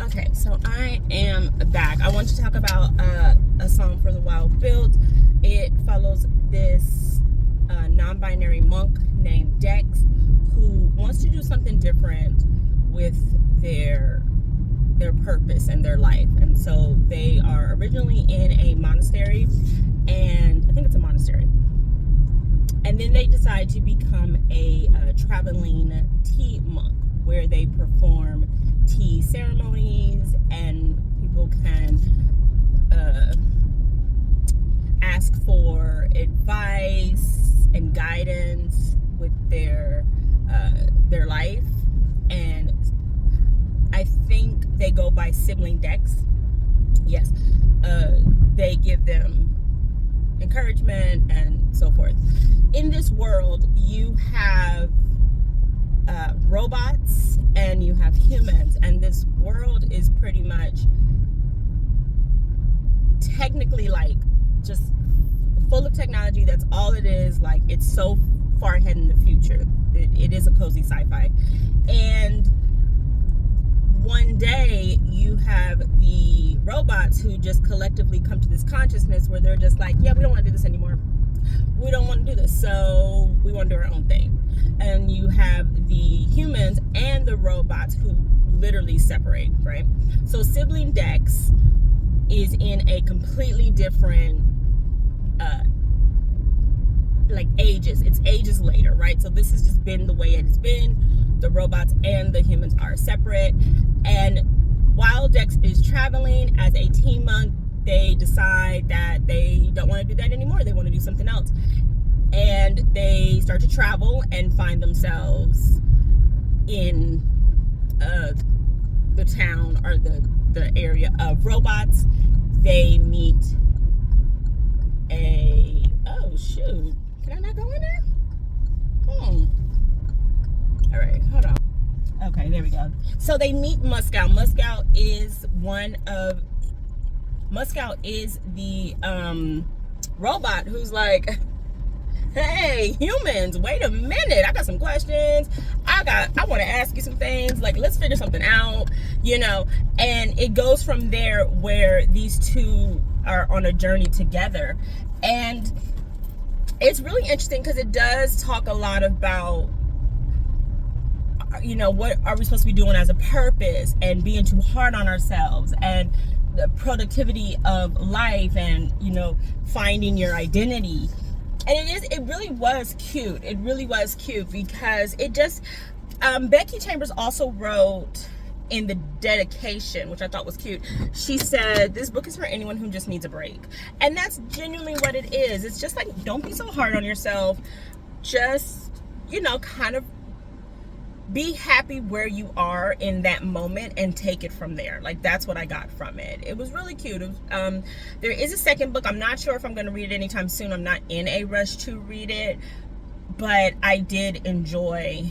S1: Okay, so I am back. I want to talk about a song for the Wild Built. It follows this non-binary monk named Dex, who wants to do something different with their purpose and their life. And so they are originally in a monastery, and I think it's a monastery. And then they decide to become a traveling tea monk, where they perform tea ceremonies and people can ask for advice and guidance with their life. And I think they go by sibling Dex. Yes, they give them encouragement and so forth. In this world, you have robots and you have humans, and this world is pretty much technically like just full of technology. That's all it is. Like, it's so far ahead in the future. It is a cozy sci-fi. And one day you have the robots who just collectively come to this consciousness where they're just like, yeah, we don't want to do this anymore. We don't want to do this, so we want to do our own thing. And you have the humans and the robots who literally separate, right? So sibling Dex is in a completely different like ages. It's ages later, right? So this has just been the way it's been. The robots and the humans are separate. And while Dex is traveling as a tea monk, they decide that they don't want to do that anymore. They want to do something else. And they start to travel and find themselves in the town or the area of robots. They meet oh shoot, can I not go in there? All right, hold on. Okay, there we go. So they meet Muscow. Muscow is the robot who's like, hey, humans, wait a minute, I got some questions. I want to ask you some things. Like, let's figure something out, you know. And it goes from there where these two are on a journey together. And it's really interesting because it does talk a lot about you know, what are we supposed to be doing as a purpose, and being too hard on ourselves, and the productivity of life, and, you know, finding your identity. And it really was cute. It really was cute because it just, Becky Chambers also wrote in the dedication, which I thought was cute. She said, this book is for anyone who just needs a break. And that's genuinely what it is. It's just like, don't be so hard on yourself. Just, you know, kind of be happy where you are in that moment and take it from there. Like, that's what I got from it. It was really cute. It was, there is a second book. I'm not sure if I'm going to read it anytime soon. I'm not in a rush to read it, but I did enjoy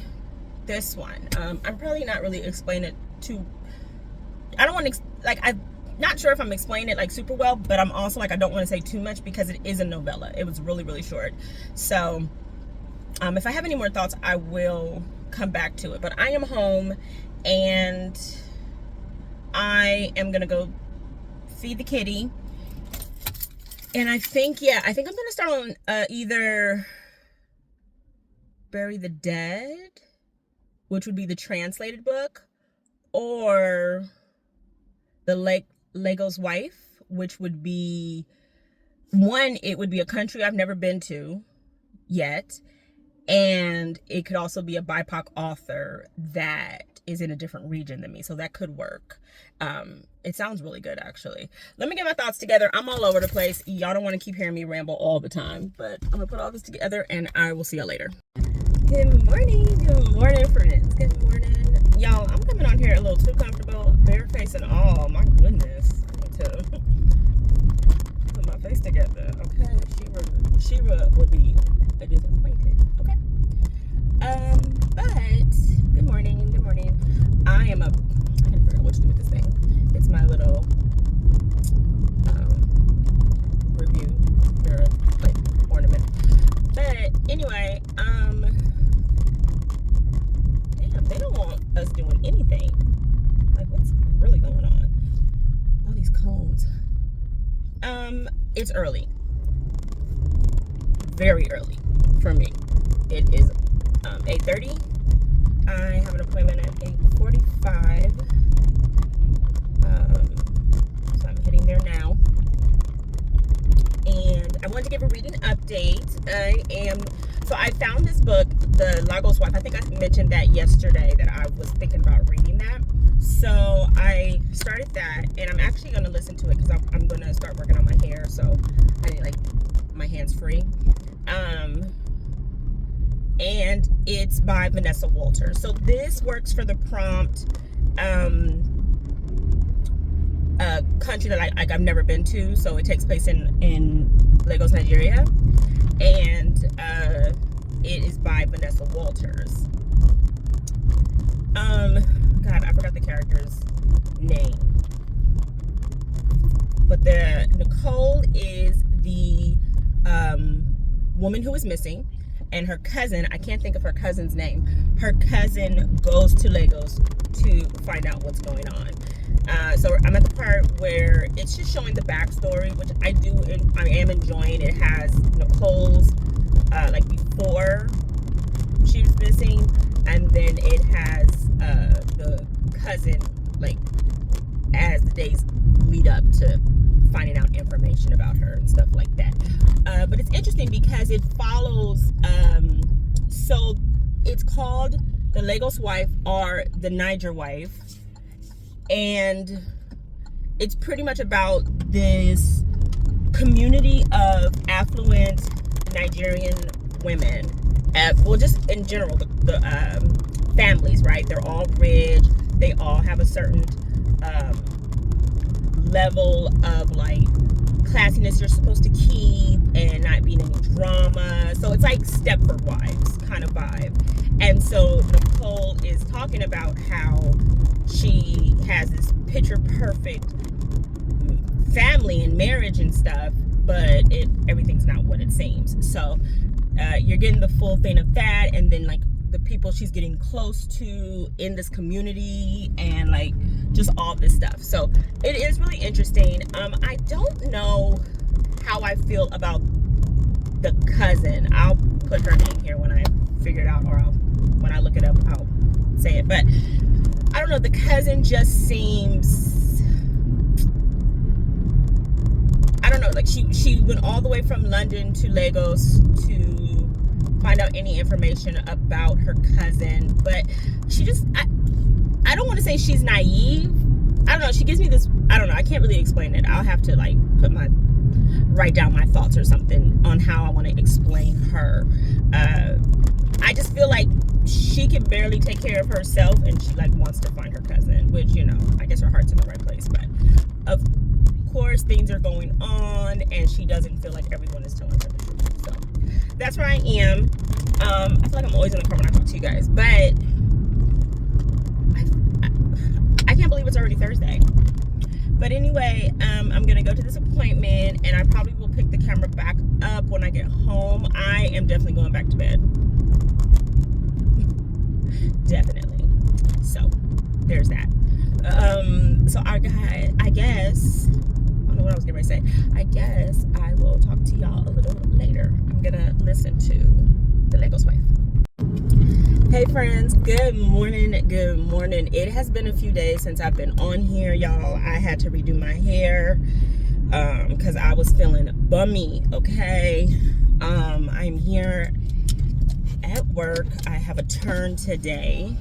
S1: this one. I'm probably not really explaining it too, I don't want to, like, I'm not sure if I'm explaining it like super well, but I'm also like, I don't want to say too much because it is a novella. It was really, really short. So if I have any more thoughts, I will come back to it. But I am home and I am gonna go feed the kitty, and I think I'm gonna start on either Bury the Dead, which would be the translated book, or the Lego's Wife, which would be one, it would be a country I've never been to yet, and it could also be a BIPOC author that is in a different region than me, so that could work. It sounds really good, actually. Let me get my thoughts together. I'm all over the place. Y'all don't want to keep hearing me ramble all the time, but I'm gonna put all this together and I will see y'all later. Good morning, friends. Good morning. Y'all, I'm coming on here a little too comfortable, bare face and all. My goodness, I need to put my face together. Okay, Shira would be a disappointed. Okay. But good morning. I am I can't figure out what to do with this thing. It's my little review mirror, like, ornament. But anyway, damn, they don't want us doing anything. Like, what's really going on? All these cones. It's early. Very early for me. It is 8:30. I have an appointment at 8:45. So I'm heading there now. And I wanted to give a reading update. I found this book, The Lego's Wife. I think I mentioned that yesterday that I was thinking about reading that. So I started that, and I'm actually going to listen to it because I'm going to start working on my hair. So I need, like, my hands free. And it's by Vanessa Walters. So this works for the prompt, a country that I've never been to. So it takes place in Lagos, Nigeria, and it is by Vanessa Walters. God, I forgot the character's name, but Nicole is the woman who is missing, and her cousin, I can't think of her cousin's name. Her cousin goes to Lagos to find out what's going on. So I'm at the part where it's just showing the backstory, which I am enjoying. It has Nicole's, like, before she was missing, and then it has the cousin, like, as the days lead up to finding out information about her and stuff like that. But it's interesting because it follows, so it's called The Lagos Wife or The Niger Wife, and it's pretty much about this community of affluent Nigerian women, well, just in general, the families, right? They're all rich, they all have a certain level of, like, classiness you're supposed to keep, and not being any drama. So it's like Stepford Wives kind of vibe. And so Nicole is talking about how she has this picture perfect family and marriage and stuff, but everything's not what it seems. So you're getting the full thing of that, and then, like, the people she's getting close to in this community, and, like, just all this stuff. So it is really interesting. I don't know how I feel about the cousin. I'll put her name here when I figure it out, or when I look it up, I'll say it, but I don't know, the cousin just seems, I don't know, like she went all the way from London to Lagos to find out any information about her cousin, but she just, I don't want to say she's naive. I don't know, she gives me this, I don't know, I can't really explain it. I'll have to like write down my thoughts or something on how I want to explain her. I just feel like she can barely take care of herself, and she like wants to find her cousin, which, you know, I guess her heart's in the right place, but of course things are going on and she doesn't feel like everyone is telling her the truth. So that's where I am. I feel like I'm always in the car when I talk to you guys, but I can't believe it's already Thursday. But anyway, I'm gonna go to this appointment, and I probably will pick the camera back up when I get home. I am definitely going back to bed. Definitely. So there's that. So I guess, I don't know what I was getting ready to say. I guess I will talk to y'all a little later. I'm gonna listen to The Lagos Wife. Hey friends, good morning. It has been a few days since I've been on here, y'all. I had to redo my hair because I was feeling bummy, okay? I'm here at work. I have a turn today.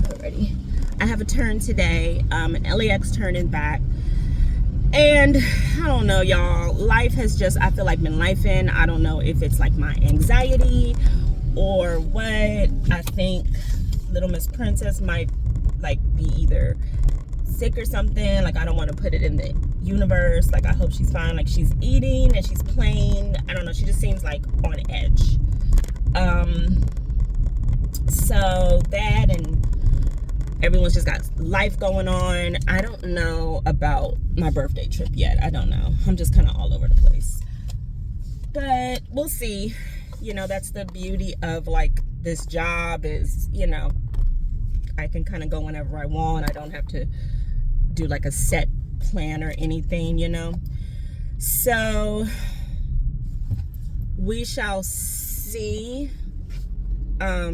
S1: Alrighty. I have a turn today, an LAX turn and back. And I don't know, y'all, life has just, I feel like, been lifing. I don't know if it's like my anxiety or what. I think Little Miss Princess might like be either sick or something. Like, I don't want to put it in the universe. Like, I hope she's fine. Like, she's eating and she's playing. I don't know, she just seems like on edge. So that, and everyone's just got life going on. I don't know about my birthday trip yet. I don't know. I'm just kind of all over the place. But we'll see. You know, that's the beauty of like this job is, you know, I can kind of go whenever I want. I don't have to do like a set plan or anything, you know. So we shall see. I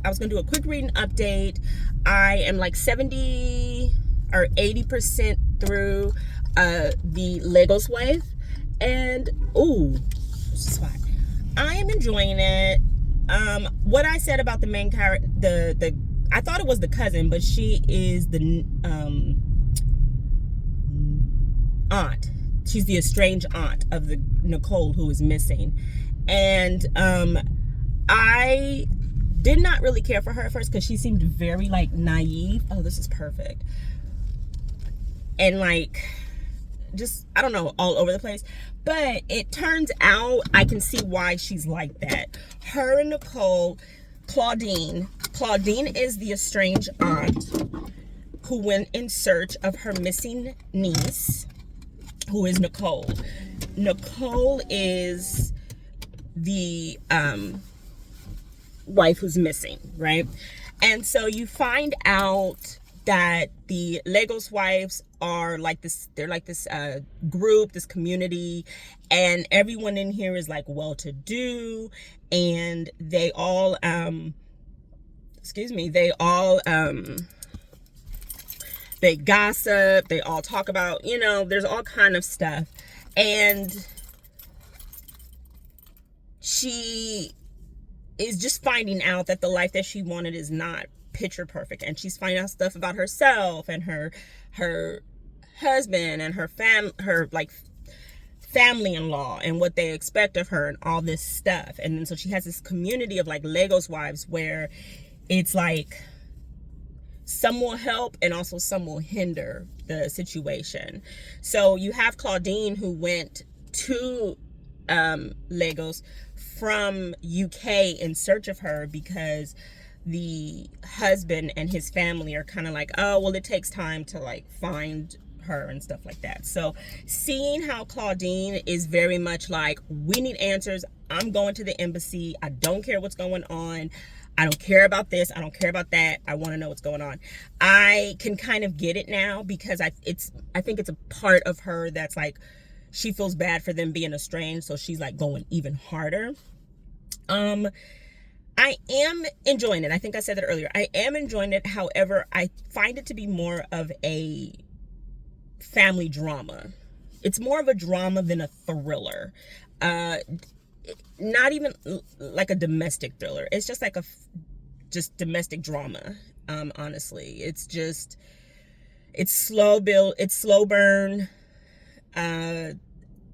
S1: was gonna do a quick reading update. I am like 70 or 80% through The Lagos Wife, and spot. I am enjoying it. What I said about the main character, I thought it was the cousin, but she is the aunt. She's the estranged aunt of the Nicole who is missing, and I did not really care for her at first because she seemed very like naive. Oh, this is perfect. And like, just, I don't know, all over the place. But it turns out I can see why she's like that. Her and Nicole, Claudine is the estranged aunt who went in search of her missing niece, who is Nicole. Nicole is the wife who's missing, right? And so you find out that the Lagos Wives are like this, they're like this group, this community, and everyone in here is like well-to-do, and they all they gossip, they all talk about, you know, there's all kind of stuff. And she is just finding out that the life that she wanted is not picture perfect, and she's finding out stuff about herself and her husband and her family-in-law and what they expect of her and all this stuff. And then so she has this community of like Lagos Wives where it's like some will help and also some will hinder the situation. So you have Claudine, who went to Lagos from UK in search of her because the husband and his family are kind of like, oh, well, it takes time to like find her and stuff like that. So seeing how Claudine is very much like, we need answers. I'm going to the embassy. I don't care what's going on. I don't care about this. I don't care about that. I want to know what's going on. I can kind of get it now because I think it's a part of her that's like she feels bad for them being estranged, so she's like going even harder. I am enjoying it. I think I said that earlier. I am enjoying it. However, I find it to be more of a family drama. It's more of a drama than a thriller. Not even like a domestic thriller. It's just like just domestic drama. Honestly, it's slow build. It's slow burn. I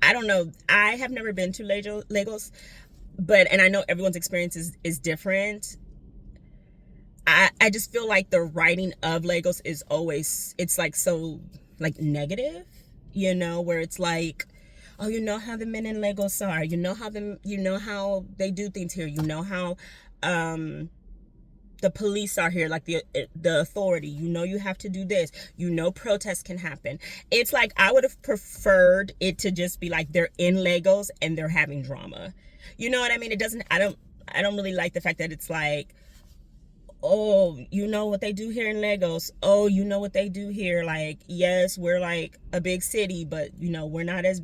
S1: don't know. I have never been to Lagos, and I know everyone's experience is different. I just feel like the writing of Lagos is always, it's like so like negative, where it's like, oh, you know how the men in Lagos are, you know how they do things here, how the police are here, like the authority, you have to do this, protests can happen. It's like I would have preferred it to just be like they're in Lagos and they're having drama. You know what I mean? I don't really like the fact that it's like, oh, you know what they do here in Lagos, oh, you know what they do here, like, yes, we're like a big city, but we're not as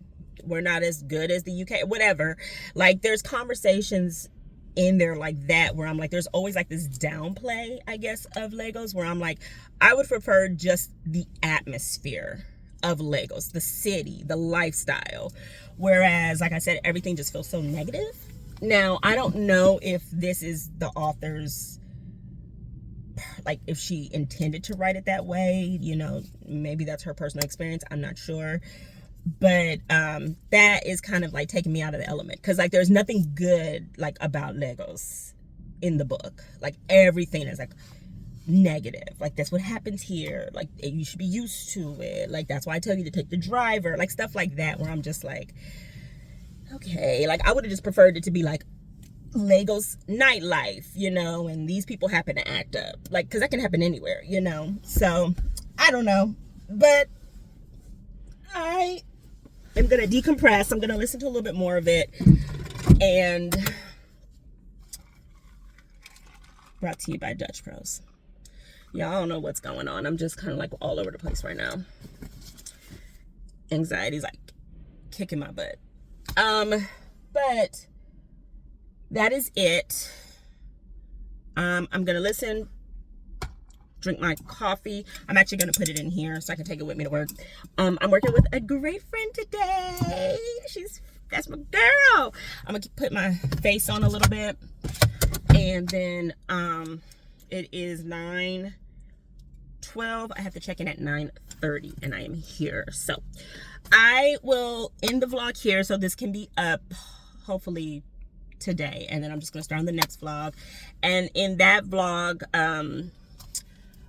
S1: good as the UK, whatever. Like, there's conversations in there like that where I'm like, there's always like this downplay, I guess, of Lagos, where I'm like, I would prefer just the atmosphere of Lagos, the city, the lifestyle, whereas, like I said, everything just feels so negative. Now, I don't know if this is the author's, like, if she intended to write it that way, maybe that's her personal experience, I'm not sure. But that is kind of like taking me out of the element, because like there's nothing good like about Lagos in the book. Like, everything is like negative, like that's what happens here, like you should be used to it, like that's why I tell you to take the driver, like stuff like that, where I'm just like, okay, like I would have just preferred it to be like Lagos nightlife, and these people happen to act up, like, because that can happen anywhere, so I don't know. But I am gonna decompress. I'm gonna listen to a little bit more of it, and brought to you by Dutch Pros. Yeah, I don't know what's going on. I'm just kind of like all over the place right now. Anxiety's like kicking my butt. But that is it. I'm gonna listen, drink my coffee. I'm actually gonna put it in here so I can take it with me to work. I'm working with a great friend today. That's my girl. I'm gonna put my face on a little bit, and then it is 9:12. I have to check in at 9:30, and I am here. So I will end the vlog here, so this can be up hopefully today, and then I'm just gonna start on the next vlog. And in that vlog,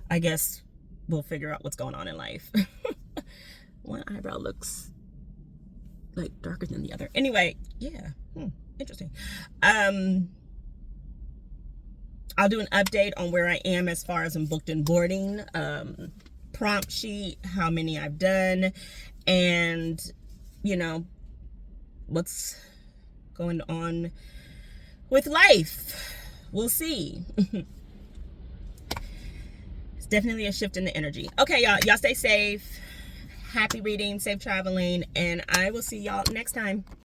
S1: I guess we'll figure out what's going on in life. One eyebrow looks like darker than the other. Anyway, yeah, interesting. I'll do an update on where I am as far as I'm booked and boarding, prompt sheet, how many I've done, and what's going on with life. We'll see. It's definitely a shift in the energy. Okay, y'all stay safe, happy reading, safe traveling, and I will see y'all next time.